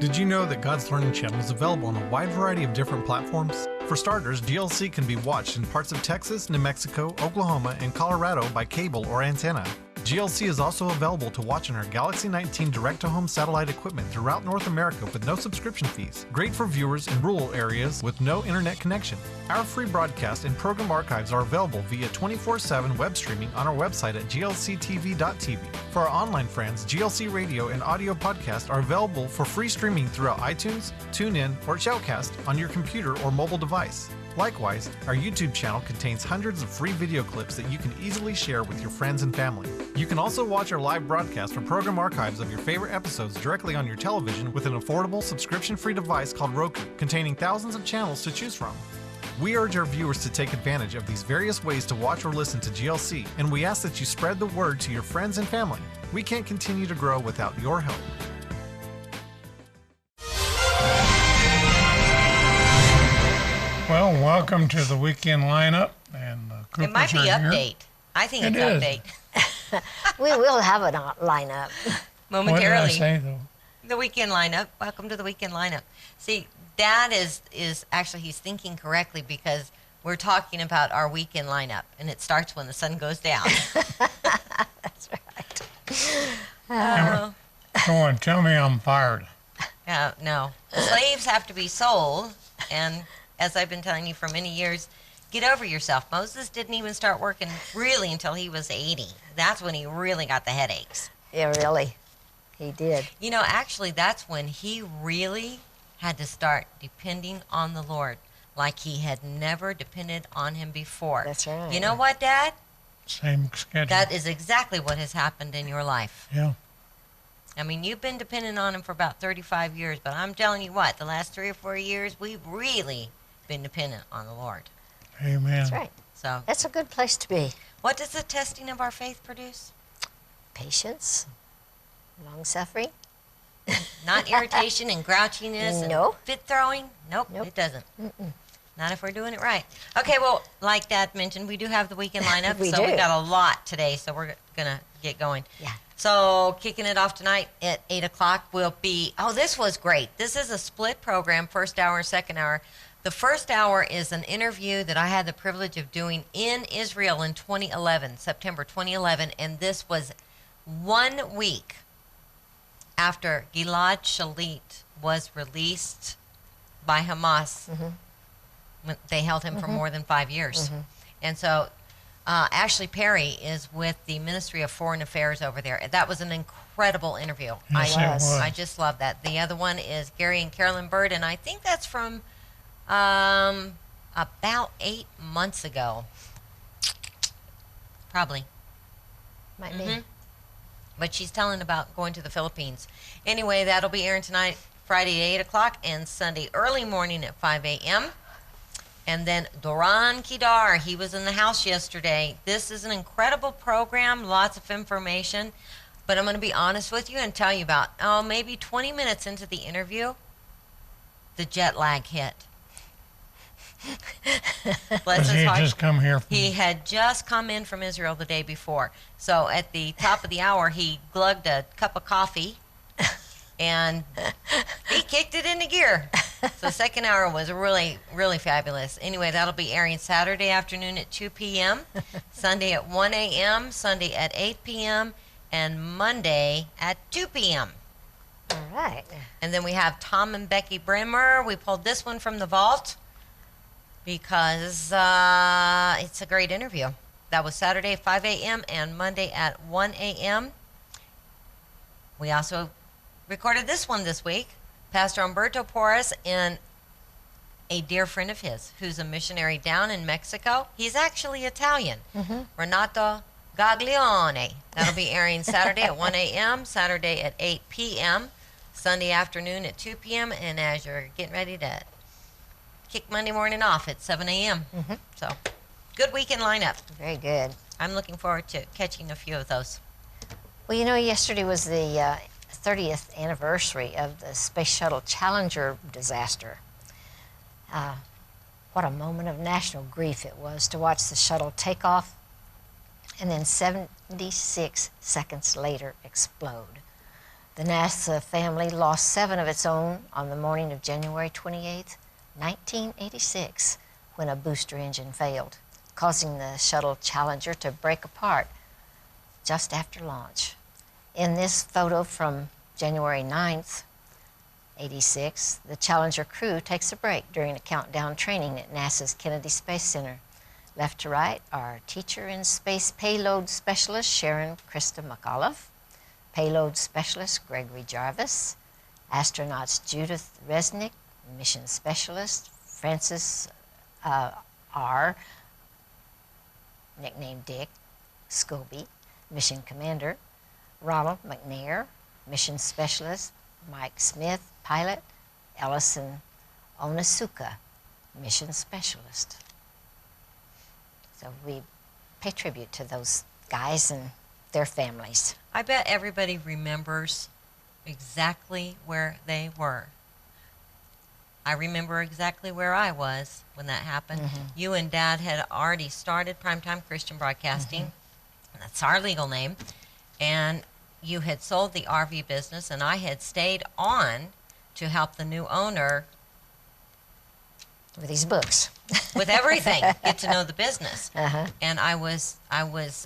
Did you know that God's Learning Channel is available on a wide variety of different platforms? For starters, GLC can be watched in parts of Texas, New Mexico, Oklahoma, and Colorado by cable or antenna. GLC is also available to watch on our Galaxy 19 direct-to-home satellite equipment throughout North America with no subscription fees. Great for viewers in rural areas with no internet connection. Our free broadcast and program archives are available via 24/7 web streaming on our website at glctv.tv. For our online friends, GLC Radio and audio podcasts are available for free streaming throughout iTunes, TuneIn, or Shoutcast on your computer or mobile device. Likewise, our YouTube channel contains hundreds of free video clips that you can easily share with your friends and family. You can also watch our live broadcast or program archives of your favorite episodes directly on your television with an affordable subscription-free device called Roku, containing thousands of channels to choose from. We urge our viewers to take advantage of these various ways to watch or listen to GLC, and we ask that you spread the word to your friends and family. We can't continue to grow without your help. Well, welcome to the weekend lineup, and it might be update. I think it's update. We will have it on lineup momentarily. What did I say though? The weekend lineup. Welcome to the weekend lineup. See, Dad is actually, he's thinking correctly because we're talking about our weekend lineup, and it starts when the sun goes down. That's right. Go on, tell me I'm fired. No, slaves have to be sold, and as I've been telling you for many years, get over yourself. Moses didn't even start working really until he was 80. That's when he really got the headaches. Yeah, really. He did. You know, actually, that's when he really had to start depending on the Lord like he had never depended on him before. That's right. You know what, Dad? Same schedule. That is exactly what has happened in your life. Yeah. I mean, you've been dependent on him for about 35 years, but I'm telling you what, the last 3 or 4 years, we've really been dependent on the Lord. Amen. That's right. So that's a good place to be. What does the testing of our faith produce? Patience, long-suffering. Not irritation and grouchiness No. and fit throwing? Nope, it doesn't. Not if we're doing it right. Okay, well, like Dad mentioned, we do have the weekend lineup. We so do. we got a lot today, so we're going to get going. Yeah. So kicking it off tonight at 8 o'clock will be, this was great. This is a split program, first hour, second hour. The first hour is an interview that I had the privilege of doing in Israel in 2011, September 2011, and this was 1 week after Gilad Shalit was released by Hamas. When they held him for more than 5 years. And so Ashley Perry is with the Ministry of Foreign Affairs over there. That was an incredible interview. Yes, it was. I just love that. The other one is Gary and Carolyn Bird, and I think that's from about 8 months ago. Probably. Might be. But she's telling about going to the Philippines. Anyway, that'll be airing tonight, Friday at 8 o'clock, and Sunday early morning at 5 a.m. And then Doron Kidar, he was in the house yesterday. This is an incredible program, lots of information. But I'm going to be honest with you and tell you about, maybe 20 minutes into the interview, the jet lag hit. Because he had just come here. He had just come in from Israel the day before. So at the top of the hour, he glugged a cup of coffee, and he kicked it into gear. So the second hour was really, really fabulous. Anyway, that'll be airing Saturday afternoon at 2 p.m., Sunday at 1 a.m., Sunday at 8 p.m., and Monday at 2 p.m. All right. And then we have Tom and Becky Bremer. We pulled this one from the vault because it's a great interview. That was Saturday at 5 a.m. and Monday at 1 a.m. We also recorded this one this week. Pastor Umberto Porras and a dear friend of his who's a missionary down in Mexico. He's actually Italian. Renato Gaglione. That'll be airing Saturday at 1 a.m., Saturday at 8 p.m., Sunday afternoon at 2 p.m., and as you're getting ready to kick Monday morning off at 7 a.m. So, good weekend lineup. Very good. I'm looking forward to catching a few of those. Well, you know, yesterday was the 30th anniversary of the Space Shuttle Challenger disaster. What a moment of national grief it was to watch the shuttle take off and then 76 seconds later explode. The NASA family lost 7 of its own on the morning of January 28, 1986, when a booster engine failed, causing the shuttle Challenger to break apart just after launch. In this photo from January 9th, 86, the Challenger crew takes a break during a countdown training at NASA's Kennedy Space Center. Left to right are teacher and space payload specialist Sharon Krista McAuliffe, payload specialist Gregory Jarvis, astronauts Judith Resnick, mission specialist Francis R., nicknamed Dick, Scobie, mission commander, Ronald McNair, mission specialist, Mike Smith, pilot, Ellison Onisuka, mission specialist. So we pay tribute to those guys and their families. I bet everybody remembers exactly where they were. I remember exactly where I was when that happened. Mm-hmm. You and Dad had already started Primetime Christian Broadcasting. Mm-hmm. That's our legal name. And you had sold the RV business, and I had stayed on to help the new owner With these books. with everything, get to know the business. Uh-huh. And I was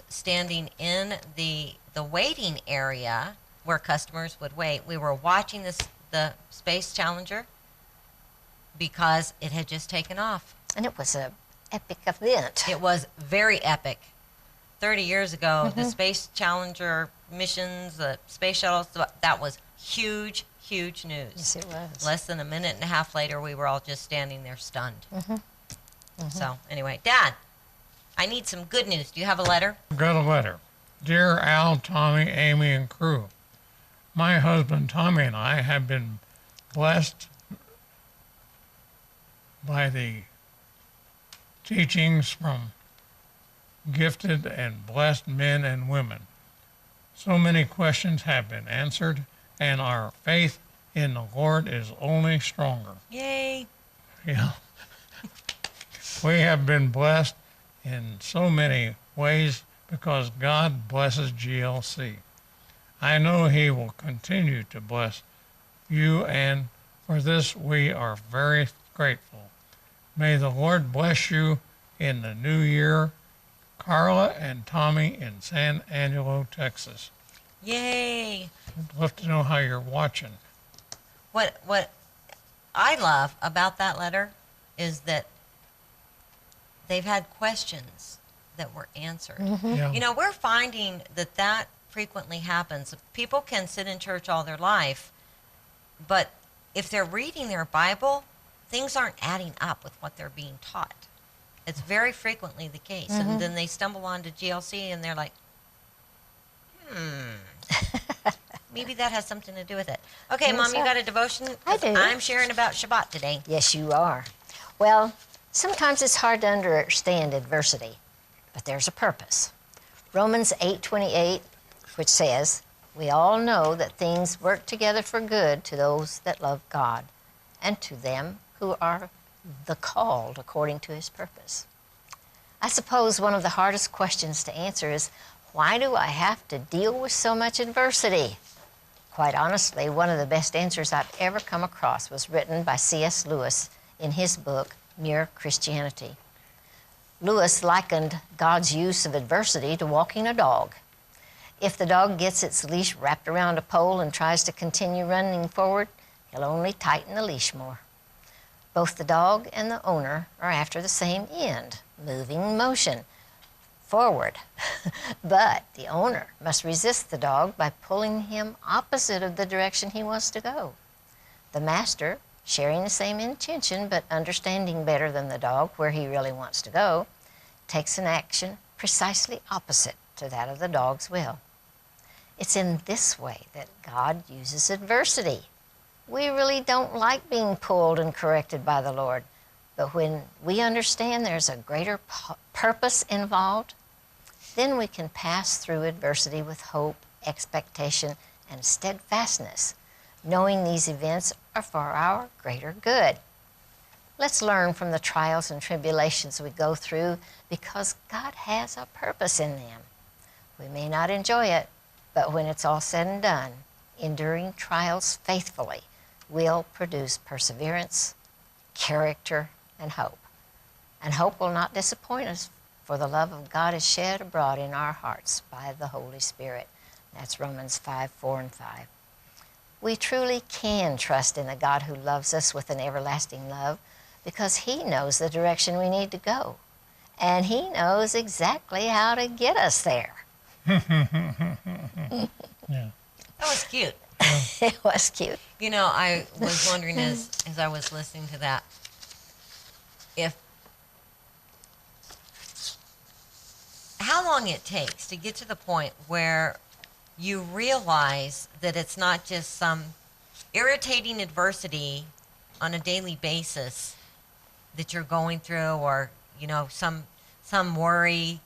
standing in the waiting area where customers would wait. We were watching the Space Challenger because it had just taken off. And it was an epic event. It was very epic. 30 years ago, the Space Challenger missions, the space shuttles, that was huge, huge news. Yes, it was. Less than a minute and a half later, we were all just standing there stunned. So anyway, Dad, I need some good news. Do you have a letter? Got a letter. Dear Al, Tommy, Amy, and crew, my husband Tommy and I have been blessed by the teachings from gifted and blessed men and women. So many questions have been answered, and our faith in the Lord is only stronger. Yay. Yeah. We have been blessed in so many ways because God blesses GLC. I know He will continue to bless you, and for this we are very grateful. May the Lord bless you in the new year. Carla and Tommy in San Angelo, Texas. Yay. I'd love to know how you're watching. What I love about that letter is that they've had questions that were answered. Yeah. You know, we're finding that frequently happens. People can sit in church all their life, but if they're reading their Bible, things aren't adding up with what they're being taught. It's very frequently the case. And then they stumble onto GLC and they're like, maybe that has something to do with it. Okay, Yes, Mom, you sir. got a devotion? I do. I'm sharing about Shabbat today. Yes, you are. Well, sometimes it's hard to understand adversity, but there's a purpose. Romans 8:28, which says, we all know that things work together for good to those that love God and to them who are the called according to His purpose. I suppose one of the hardest questions to answer is, why do I have to deal with so much adversity? Quite honestly, one of the best answers I've ever come across was written by C.S. Lewis in his book, Mere Christianity. Lewis likened God's use of adversity to walking a dog. If the dog gets its leash wrapped around a pole and tries to continue running forward, he'll only tighten the leash more. Both the dog and the owner are after the same end, moving motion, forward. But the owner must resist the dog by pulling him opposite of the direction he wants to go. The master, sharing the same intention but understanding better than the dog where he really wants to go, takes an action precisely opposite to that of the dog's will. It's in this way that God uses adversity. We really don't like being pulled and corrected by the Lord, but when we understand there's a greater purpose involved, then we can pass through adversity with hope, expectation, and steadfastness, knowing these events are for our greater good. Let's learn from the trials and tribulations we go through because God has a purpose in them. We may not enjoy it, but when it's all said and done, enduring trials faithfully will produce perseverance, character, and hope. And hope will not disappoint us, for the love of God is shed abroad in our hearts by the Holy Spirit. That's Romans 5:4 and 5. We truly can trust in a God who loves us with an everlasting love because He knows the direction we need to go. And He knows exactly how to get us there. Yeah. That was cute. It was cute. You know, I was wondering as I was listening to that, if how long it takes to get to the point where you realize that it's not just some irritating adversity on a daily basis that you're going through, or you know, some worry,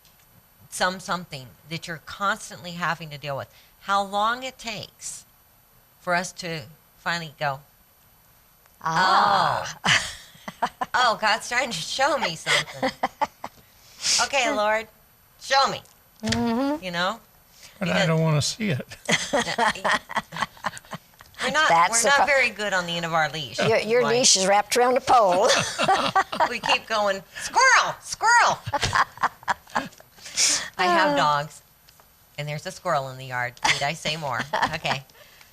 something that you're constantly having to deal with. How long it takes for us to finally go, Ah. oh, God's trying to show me something. Okay, Lord, show me. Mm-hmm. You know? But I don't want to see it. We're not very good on the end of our leash. Your Like, leash is wrapped around a pole. we keep going, squirrel, squirrel. I have dogs, and there's a squirrel in the yard. Need I say more? Okay.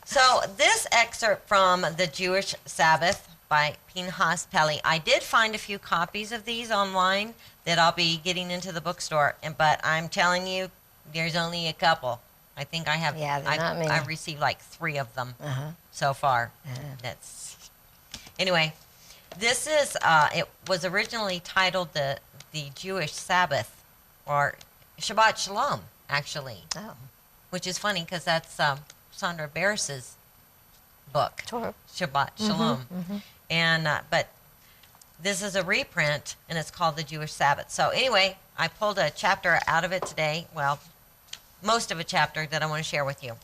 So this excerpt from the Jewish Sabbath by Pinchas Pelly. I did find a few copies of these online that I'll be getting into the bookstore, but I'm telling you, there's only a couple. I think I have. Yeah, they're not many. I've received like 3 of them so far. That's anyway. This is. It was originally titled the Jewish Sabbath, or Shabbat Shalom, actually. Oh. Which is funny because that's Sandra Barris's book, Sure. Shabbat Shalom. And but this is a reprint, and it's called the Jewish Sabbath. So anyway, I pulled a chapter out of it today. Well, most of a chapter that I want to share with you,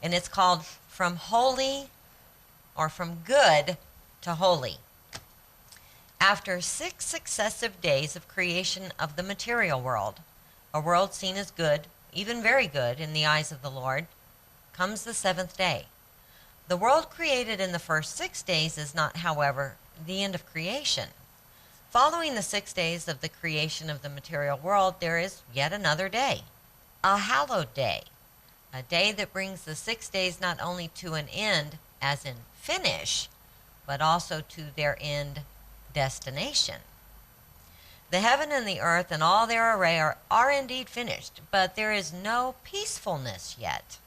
and it's called From Holy, or From Good to Holy. After 6 successive days of creation of the material world, a world seen as good, even very good in the eyes of the Lord, comes the 7th day. The world created in the first 6 days is not, however, the end of creation. Following the 6 days of the creation of the material world, there is yet another day, a hallowed day, a day that brings the 6 days not only to an end, as in finish, but also to their end destination. The heaven and the earth and all their array are indeed finished, but there is no peacefulness yet.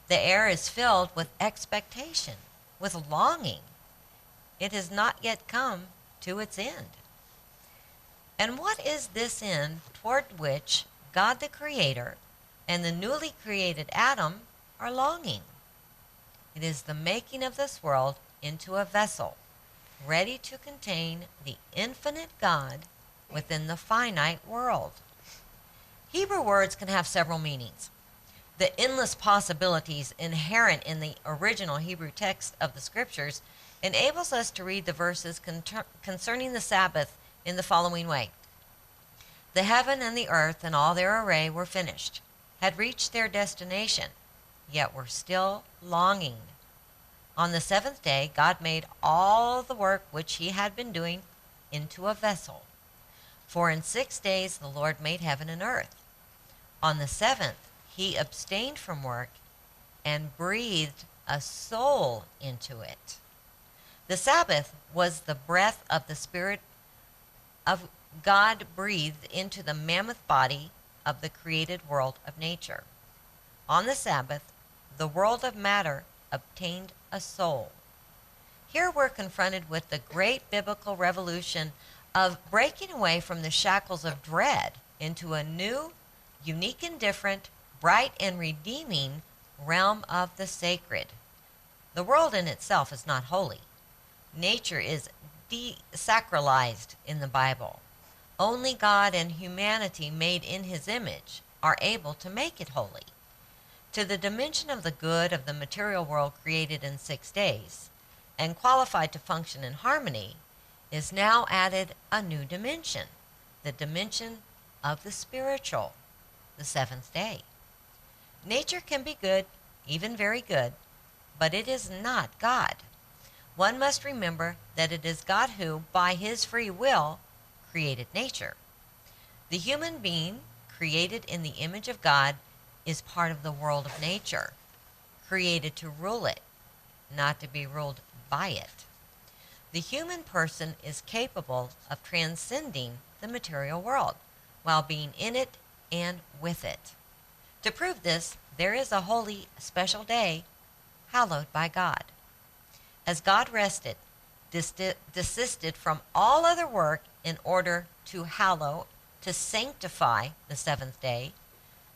The air is filled with expectation, with longing. It has not yet come to its end. And what is this end toward which God the Creator and the newly created Adam are longing? It is the making of this world into a vessel, ready to contain the infinite God within the finite world. Hebrew words can have several meanings. The endless possibilities inherent in the original Hebrew text of the Scriptures enables us to read the verses concerning the Sabbath in the following way. The heaven and the earth and all their array were finished, had reached their destination, yet were still longing. On the 7th day, God made all the work which he had been doing into a vessel. For in 6 days the Lord made heaven and earth. On the 7th, he abstained from work and breathed a soul into it. The Sabbath was the breath of the Spirit of God breathed into the mammoth body of the created world of nature. On the Sabbath, the world of matter obtained a soul. Here we're confronted with the great biblical revolution of breaking away from the shackles of dread into a new, unique and different, bright and redeeming realm of the sacred. The world in itself is not holy. Nature is desacralized in the Bible. Only God and humanity made in his image are able to make it holy. To the dimension of the good of the material world created in 6 days and qualified to function in harmony is now added a new dimension, the dimension of the spiritual, the 7th day. Nature can be good, even very good, but it is not God. One must remember that it is God who, by his free will, created nature. The human being, created in the image of God, is part of the world of nature, created to rule it, not to be ruled by it. The human person is capable of transcending the material world while being in it and with it. To prove this, there is a holy, special day hallowed by God. As God rested, desisted from all other work in order to hallow, to sanctify the seventh day,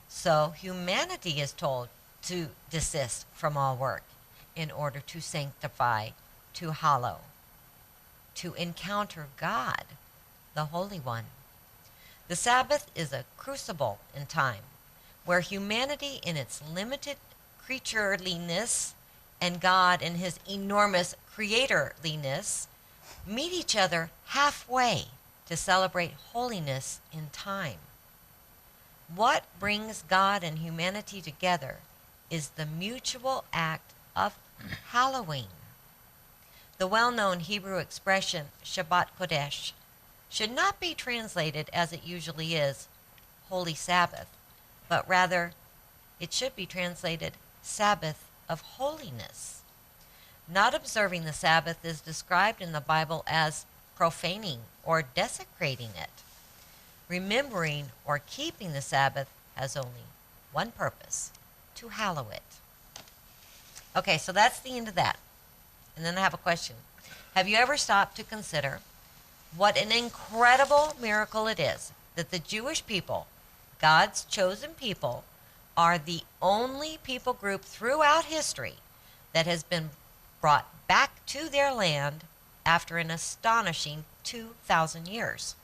so humanity is told to desist from all work in order to sanctify, to hallow, to encounter God, the Holy One. The Sabbath is a crucible in time where humanity in its limited creatureliness and God in his enormous creatorliness meet each other halfway to celebrate holiness in time. What brings God and humanity together is the mutual act of hallowing. The well-known Hebrew expression Shabbat Kodesh should not be translated as it usually is, Holy Sabbath, but rather it should be translated Sabbath of holiness. Not observing the Sabbath is described in the Bible as profaning or desecrating it. Remembering or keeping the Sabbath has only one purpose, to hallow it. Okay, so that's the end of that. And then I have a question. Have you ever stopped to consider what an incredible miracle it is that the Jewish people, God's chosen people, are the only people group throughout history that has been brought back to their land after an astonishing 2,000 years?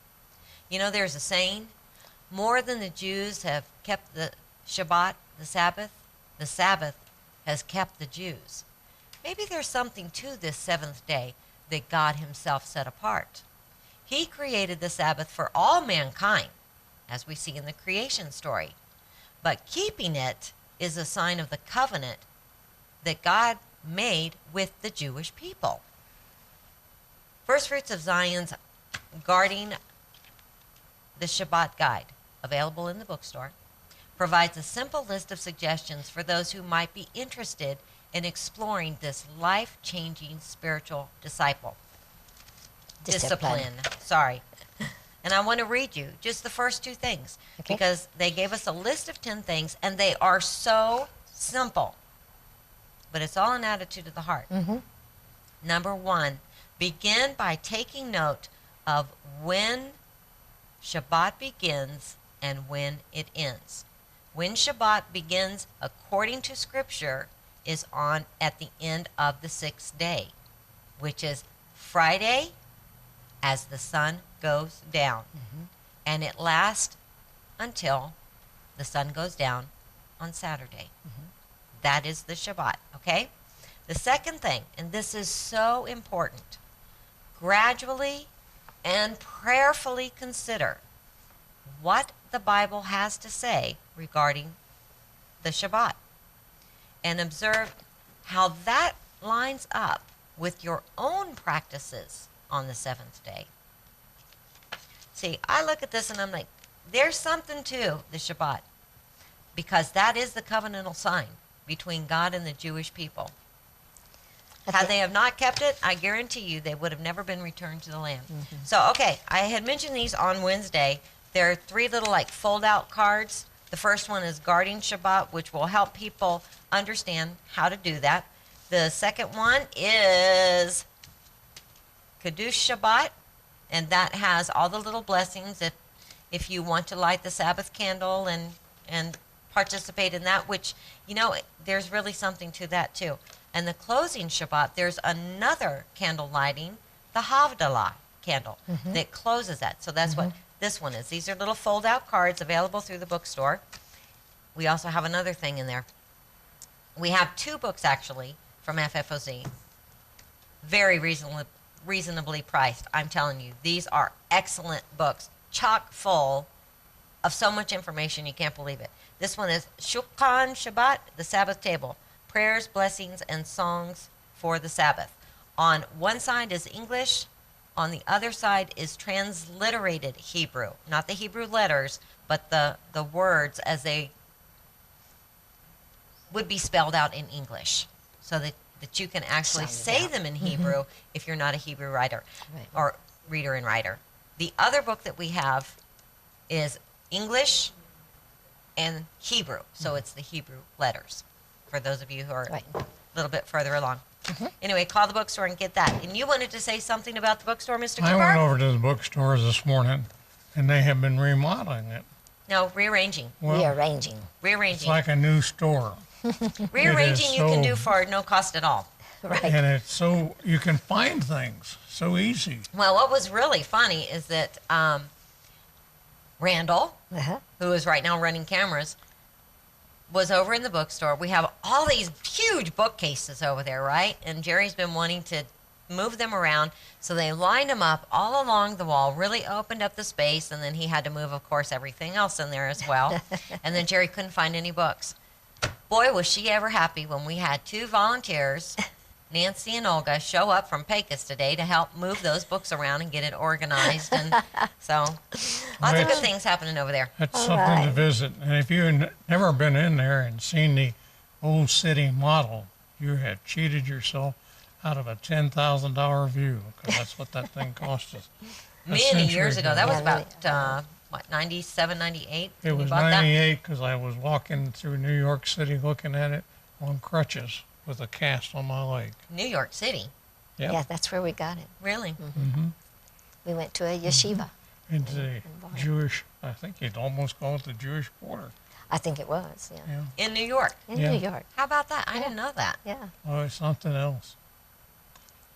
You know, there's a saying, more than the Jews have kept the Shabbat, the Sabbath has kept the Jews. Maybe there's something to this seventh day that God himself set apart. He created the Sabbath for all mankind, as we see in the creation story. But keeping it is a sign of the covenant that God made with the Jewish people. First Fruits of Zion's Guarding the Shabbat Guide, available in the bookstore, provides a simple list of suggestions for those who might be interested in exploring this life-changing spiritual discipline. Sorry. And I want to read you just the first two things, Okay. because they gave us a list of 10 things, and they are so simple. But it's all an attitude of the heart. Mm-hmm. Number 1, begin by taking note of when Shabbat begins and when it ends. When Shabbat begins, according to Scripture, is on at the end of the 6th day, which is Friday as the sun goes down. Mm-hmm. And it lasts until the sun goes down on Saturday. Mm-hmm. That is the Shabbat, okay? The second thing, and this is so important, gradually and prayerfully consider what the Bible has to say regarding the Shabbat, and observe how that lines up with your own practices on the seventh day. See, I look at this and I'm like, there's something to the Shabbat, because that is the covenantal sign between God and the Jewish people. Had they have not kept it, I guarantee you they would have never been returned to the land. Mm-hmm. So, okay, I had mentioned these on Wednesday. There are 3 little like fold-out cards. The first one is Guarding Shabbat, which will help people understand how to do that. The second one is Kiddush Shabbat, and that has all the little blessings if you want to light the Sabbath candle and participate in that, which, you know, there's really something to that too. And the closing Shabbat, there's another candle lighting, the Havdalah candle, Mm-hmm. that closes that. So that's what this one is. These are little fold-out cards available through the bookstore. We also have another thing in there. We have 2 books, actually, from FFOZ. Very reasonably priced. I'm telling you, these are excellent books, chock full of so much information you can't believe it. This one is Shulchan Shabbat, the Sabbath Table, prayers, blessings, and songs for the Sabbath. On one side is English, on the other side is transliterated Hebrew. Not the Hebrew letters, but the words as they would be spelled out in English, so that you can actually say them in Hebrew if you're not a Hebrew writer or reader and writer. The other book that we have is English and Hebrew, so it's the Hebrew letters, for those of you who are a little bit further along. Anyway, call the bookstore and get that. And you wanted to say something about the bookstore, Mr. Cooper? I went over to the bookstore this morning, and they have been remodeling it. No, rearranging. Well, Rearranging. it's Rearranging. like a new store. Rearranging you can do so- for no cost at all. Right. And it's so, you can find things so easy. Well, what was really funny is that Randall, Uh-huh. who is right now running cameras, was over in the bookstore. We have all these huge bookcases over there, right? And Jerry's been wanting to move them around, so they lined them up all along the wall, really opened up the space, and then he had to move, of course, everything else in there as well. And then Jerry couldn't find any books. Boy, was she ever happy when we had two volunteers, Nancy and Olga, show up from Pecos today to help move those books around and get it organized. And so lots of good things happening over there. It's All something to right. visit. And if you've never been in there and seen the old city model, you have cheated yourself out of a $10,000 view, because that's what that thing cost us. A Many century years ago. That was Yeah, about, 97, 98? It when we was bought that? 98 because I was walking through New York City looking at it on crutches with a cast on my leg. New York City. Yep. Yeah, that's where we got it. Really? We went to a yeshiva. Into the Jewish, I think you'd almost call it the Jewish quarter. I think it was, yeah. Yeah. In New York. In Yeah. New York. How about that? I didn't know that. Yeah. Oh, it's something else.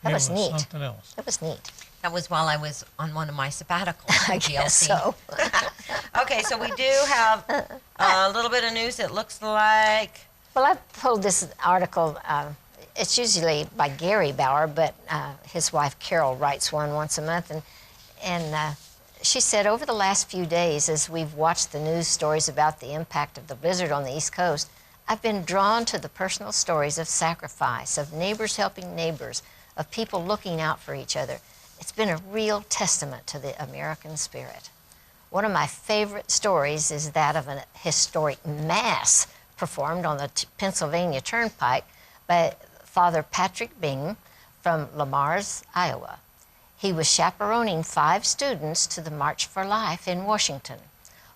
That it was neat. something else. That was neat. That was while I was on one of my sabbaticals. I at guess GLC. so. Okay, so we do have a little bit of news. It looks like Well, I pulled this article. It's usually by Gary Bauer, but his wife Carol writes one once a month, and she said over the last few days, as we've watched the news stories about the impact of the blizzard on the East Coast, I've been drawn to the personal stories of sacrifice, of neighbors helping neighbors, of people looking out for each other. It's been a real testament to the American spirit. One of my favorite stories is that of an historic mass performed on the Pennsylvania Turnpike by Father Patrick Bing from Lamars, Iowa. He was chaperoning 5 students to the March for Life in Washington.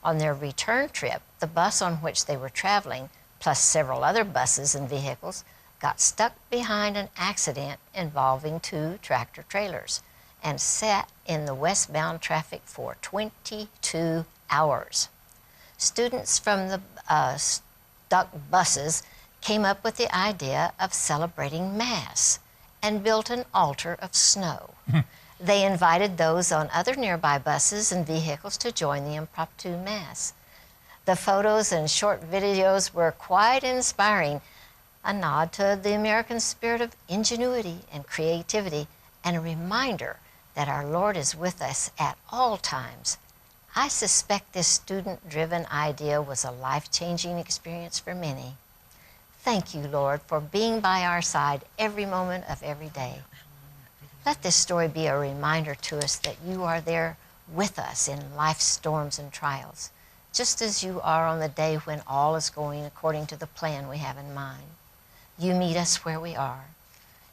On their return trip, the bus on which they were traveling, plus several other buses and vehicles, got stuck behind an accident involving 2 tractor trailers and sat in the westbound traffic for 22 hours. Students from the stuck buses came up with the idea of celebrating Mass and built an altar of snow. They invited those on other nearby buses and vehicles to join the impromptu Mass. The photos and short videos were quite inspiring, a nod to the American spirit of ingenuity and creativity, and a reminder that our Lord is with us at all times. I suspect this student-driven idea was a life-changing experience for many. Thank you, Lord, for being by our side every moment of every day. Let this story be a reminder to us that you are there with us in life's storms and trials, just as you are on the day when all is going according to the plan we have in mind. You meet us where we are.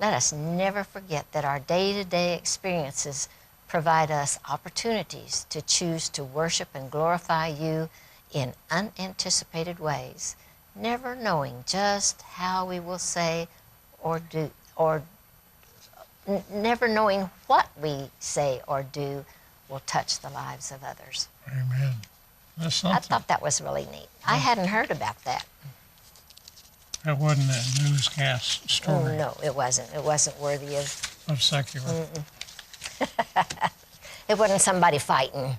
Let us never forget that our day-to-day experiences provide us opportunities to choose to worship and glorify you in unanticipated ways, never knowing just how we will say or do, or never knowing what we say or do will touch the lives of others. Amen. That's I something. thought that was really neat. I hadn't heard about that. That wasn't a newscast story No, it wasn't. It wasn't worthy of, of secular it wasn't somebody fighting.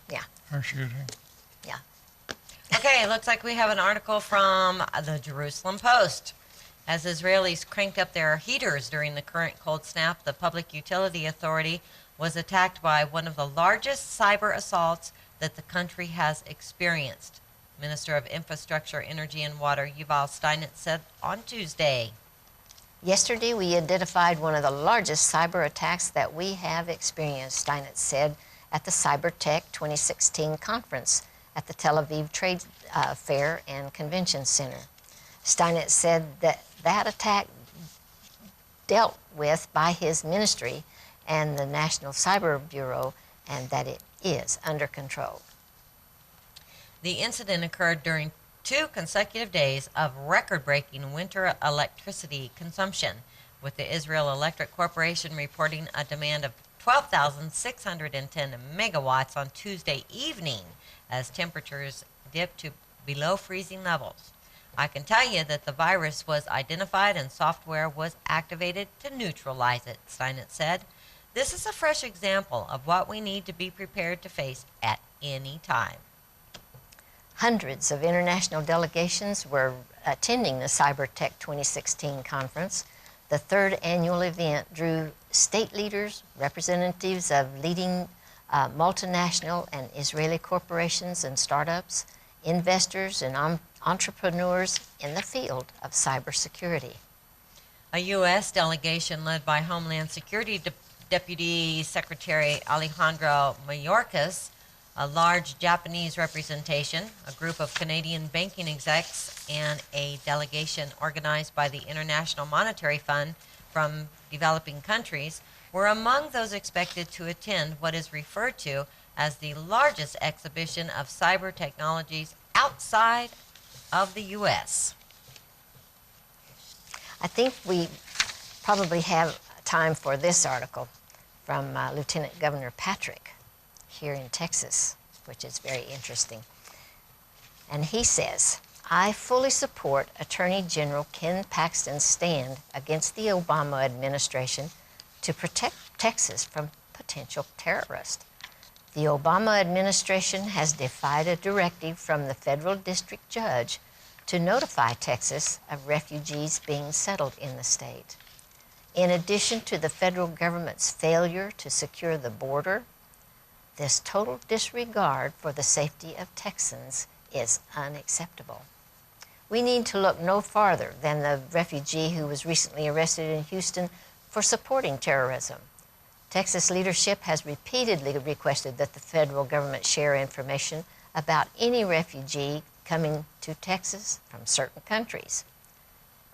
Yeah, or shooting. yeah. Okay, it looks like we have an article from the Jerusalem Post. As Israelis cranked up their heaters during the current cold snap, the Public Utility Authority was attacked by one of the largest cyber assaults that the country has experienced. Minister of Infrastructure, Energy, and Water Yuval Steinitz said on Tuesday. Yesterday, we identified one of the largest cyber attacks that we have experienced, Steinitz said at the CyberTech 2016 conference at the Tel Aviv Trade Fair and Convention Center. Steinitz said that that attack dealt with by his ministry and the National Cyber Bureau, and that it is under control. The incident occurred during 2 consecutive days of record-breaking winter electricity consumption, with the Israel Electric Corporation reporting a demand of 12,610 megawatts on Tuesday evening as temperatures dipped to below freezing levels. I can tell you that the virus was identified and software was activated to neutralize it, Steinitz said. This is a fresh example of what we need to be prepared to face at any time. Hundreds of international delegations were attending the CyberTech 2016 conference. The third annual event drew state leaders, representatives of leading multinational and Israeli corporations and startups, investors and entrepreneurs in the field of cybersecurity. A U.S. delegation led by Homeland Security Deputy Secretary Alejandro Mayorkas, a large Japanese representation, a group of Canadian banking execs, and a delegation organized by the International Monetary Fund from developing countries were among those expected to attend what is referred to as the largest exhibition of cyber technologies outside of the U.S. I think we probably have time for this article from Lieutenant Governor Patrick here in Texas, which is very interesting. And he says, I fully support Attorney General Ken Paxton's stand against the Obama administration to protect Texas from potential terrorists. The Obama administration has defied a directive from the federal district judge to notify Texas of refugees being settled in the state. In addition to the federal government's failure to secure the border, this total disregard for the safety of Texans is unacceptable. We need to look no farther than the refugee who was recently arrested in Houston for supporting terrorism. Texas leadership has repeatedly requested that the federal government share information about any refugee coming to Texas from certain countries.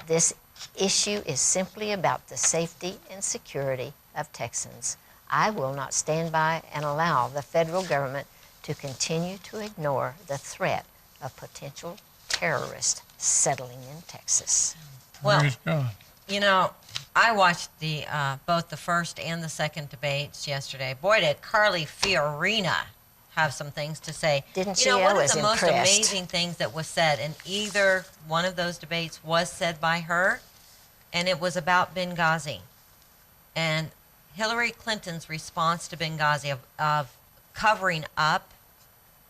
This issue is simply about the safety and security of Texans. I will not stand by and allow the federal government to continue to ignore the threat of potential terrorists settling in Texas. Well, Praise God. you know, I watched the both the first and the second debates yesterday. Boy, did Carly Fiorina have some things to say. Didn't she? You know, I one of was the most impressed. amazing things that was said in either one of those debates was said by her, and it was about Benghazi. And Hillary Clinton's response to Benghazi of covering up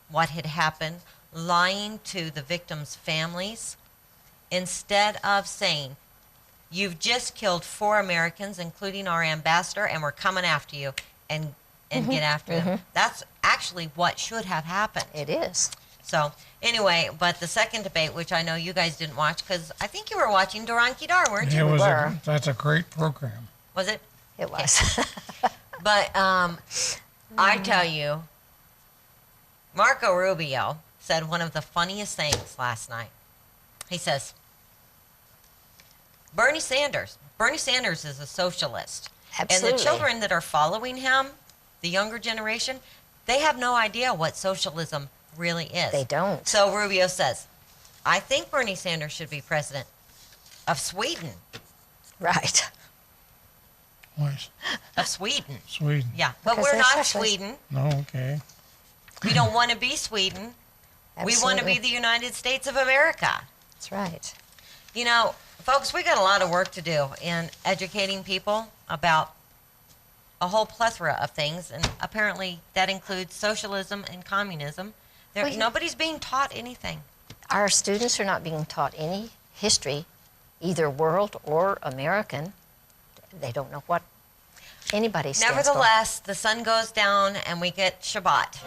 what had happened, lying to the victims' families, instead of saying, you've just killed 4 Americans, including our ambassador, and we're coming after you, and get after them. That's actually what should have happened. It is. So anyway, but the second debate, which I know you guys didn't watch, because I think you were watching Duran Kedar, weren't you? That's a great program. Was it? It was. But I tell you, Marco Rubio said one of the funniest things last night. He says, Bernie Sanders is a socialist. Absolutely. And the children that are following him, the younger generation, they have no idea what socialism really is. They don't. So Rubio says, I think Bernie Sanders should be president of Sweden. Right. Where's Of Sweden. Sweden? Yeah, but Because we're they're not socialists. Sweden. No, okay. We don't want to be Sweden. We want to be Absolutely. the United States of America. That's right. You know, folks, we got a lot of work to do in educating people about a whole plethora of things, and apparently that includes socialism and communism. Well, you- Nobody's being taught anything. Our students are not being taught any history, either world or American. They don't know what anybody stands for. Nevertheless, the sun goes down and we get Shabbat.